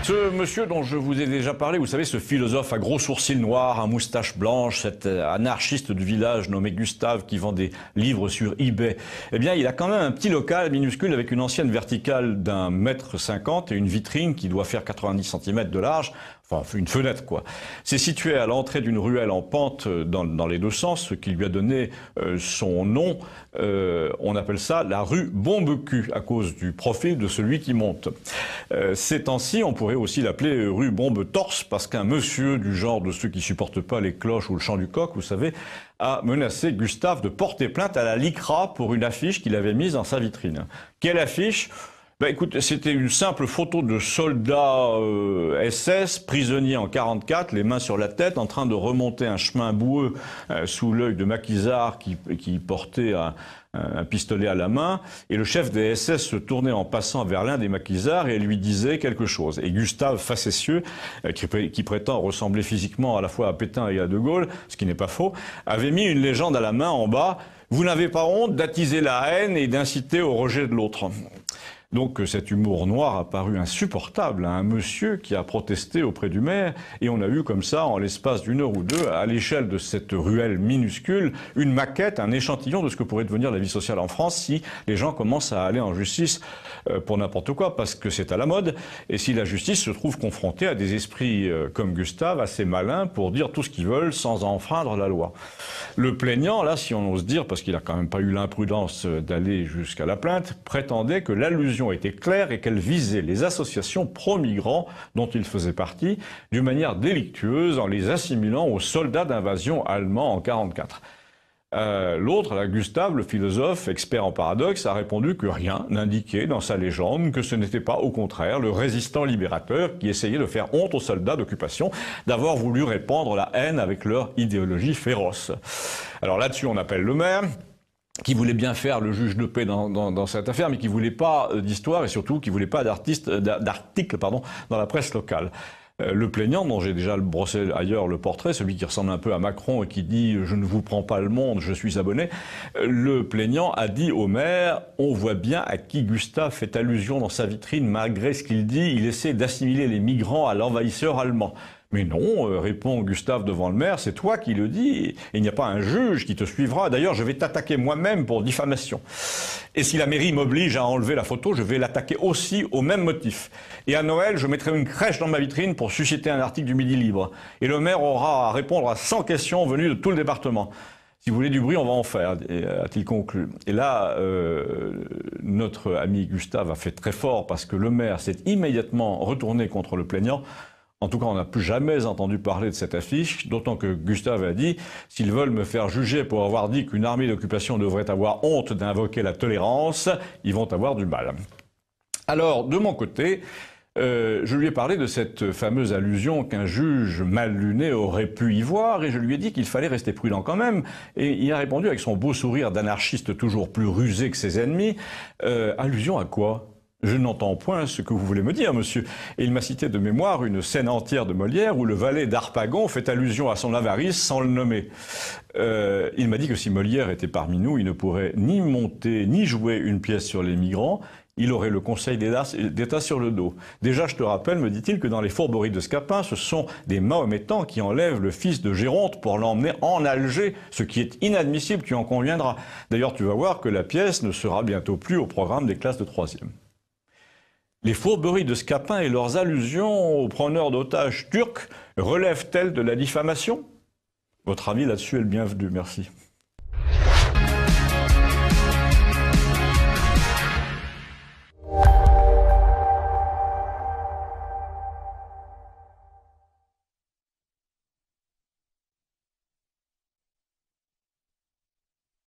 Ce monsieur dont je vous ai déjà parlé, vous savez, ce philosophe à gros sourcils noirs, à moustache blanche, cet anarchiste de village nommé Gustave qui vend des livres sur eBay, eh bien, il a quand même un petit local minuscule avec une ancienne verticale d'un mètre 50 et une vitrine qui doit faire 90 cm de large. Enfin, une fenêtre, quoi. C'est situé à l'entrée d'une ruelle en pente dans les deux sens, ce qui lui a donné son nom. On appelle ça la rue Bombe-Cul, à cause du profil de celui qui monte. Ces temps-ci, on pourrait aussi l'appeler rue Bombe-Torse, parce qu'un monsieur du genre de ceux qui supportent pas les cloches ou le chant du coq, vous savez, a menacé Gustave de porter plainte à la LICRA pour une affiche qu'il avait mise dans sa vitrine. Quelle affiche ? Écoute, c'était une simple photo de soldats SS, prisonniers en 44, les mains sur la tête, en train de remonter un chemin boueux sous l'œil de Maquisard qui portait un pistolet à la main. Et le chef des SS se tournait en passant vers l'un des maquisards et lui disait quelque chose. Et Gustave, facétieux, qui prétend ressembler physiquement à la fois à Pétain et à De Gaulle, ce qui n'est pas faux, avait mis une légende à la main en bas. « Vous n'avez pas honte d'attiser la haine et d'inciter au rejet de l'autre ». Donc cet humour noir a paru insupportable à un monsieur qui a protesté auprès du maire, et on a eu comme ça, en l'espace d'une heure ou deux, à l'échelle de cette ruelle minuscule, une maquette, un échantillon de ce que pourrait devenir la vie sociale en France si les gens commencent à aller en justice pour n'importe quoi, parce que c'est à la mode, et si la justice se trouve confrontée à des esprits comme Gustave, assez malins pour dire tout ce qu'ils veulent sans enfreindre la loi. Le plaignant, là, si on ose dire, parce qu'il a quand même pas eu l'imprudence d'aller jusqu'à la plainte, prétendait que l'allusion était claire et qu'elle visait les associations pro-migrants dont il faisait partie d'une manière délictueuse en les assimilant aux soldats d'invasion allemands en 44. L'autre, là, Gustave, le philosophe, expert en paradoxe, a répondu que rien n'indiquait dans sa légende que ce n'était pas, au contraire, le résistant libérateur qui essayait de faire honte aux soldats d'occupation d'avoir voulu répandre la haine avec leur idéologie féroce. Alors là-dessus, on appelle le maire, qui voulait bien faire le juge de paix dans cette affaire, mais qui voulait pas d'histoire et surtout qui voulait pas d'articles dans la presse locale. Le plaignant, dont j'ai déjà brossé ailleurs le portrait, celui qui ressemble un peu à Macron et qui dit « je ne vous prends pas le monde, je suis abonné », le plaignant a dit au maire « on voit bien à qui Gustave fait allusion dans sa vitrine, malgré ce qu'il dit, il essaie d'assimiler les migrants à l'envahisseur allemand ». Mais non, répond Gustave devant le maire, c'est toi qui le dis, et il n'y a pas un juge qui te suivra. D'ailleurs, je vais t'attaquer moi-même pour diffamation. Et si la mairie m'oblige à enlever la photo, je vais l'attaquer aussi au même motif. Et à Noël, je mettrai une crèche dans ma vitrine pour susciter un article du Midi Libre. Et le maire aura à répondre à 100 questions venues de tout le département. Si vous voulez du bruit, on va en faire, a-t-il conclu. Et là, notre ami Gustave a fait très fort parce que le maire s'est immédiatement retourné contre le plaignant. En tout cas, on n'a plus jamais entendu parler de cette affiche, d'autant que Gustave a dit « S'ils veulent me faire juger pour avoir dit qu'une armée d'occupation devrait avoir honte d'invoquer la tolérance, ils vont avoir du mal. » Alors, de mon côté, je lui ai parlé de cette fameuse allusion qu'un juge mal luné aurait pu y voir, et je lui ai dit qu'il fallait rester prudent quand même. Et il a répondu avec son beau sourire d'anarchiste toujours plus rusé que ses ennemis « Allusion à quoi ? Je n'entends point ce que vous voulez me dire, monsieur. » Et il m'a cité de mémoire une scène entière de Molière où le valet d'Harpagon fait allusion à son avarice sans le nommer. Il m'a dit que si Molière était parmi nous, il ne pourrait ni monter ni jouer une pièce sur les migrants. Il aurait le Conseil d'État sur le dos. Déjà, je te rappelle, me dit-il, que dans les fourberies de Scapin, ce sont des Mahométans qui enlèvent le fils de Géronte pour l'emmener en Alger, ce qui est inadmissible, tu en conviendras. D'ailleurs, tu vas voir que la pièce ne sera bientôt plus au programme des classes de 3e. Les fourberies de Scapin et leurs allusions aux preneurs d'otages turcs relèvent-elles de la diffamation ? Votre avis là-dessus est le bienvenu, merci.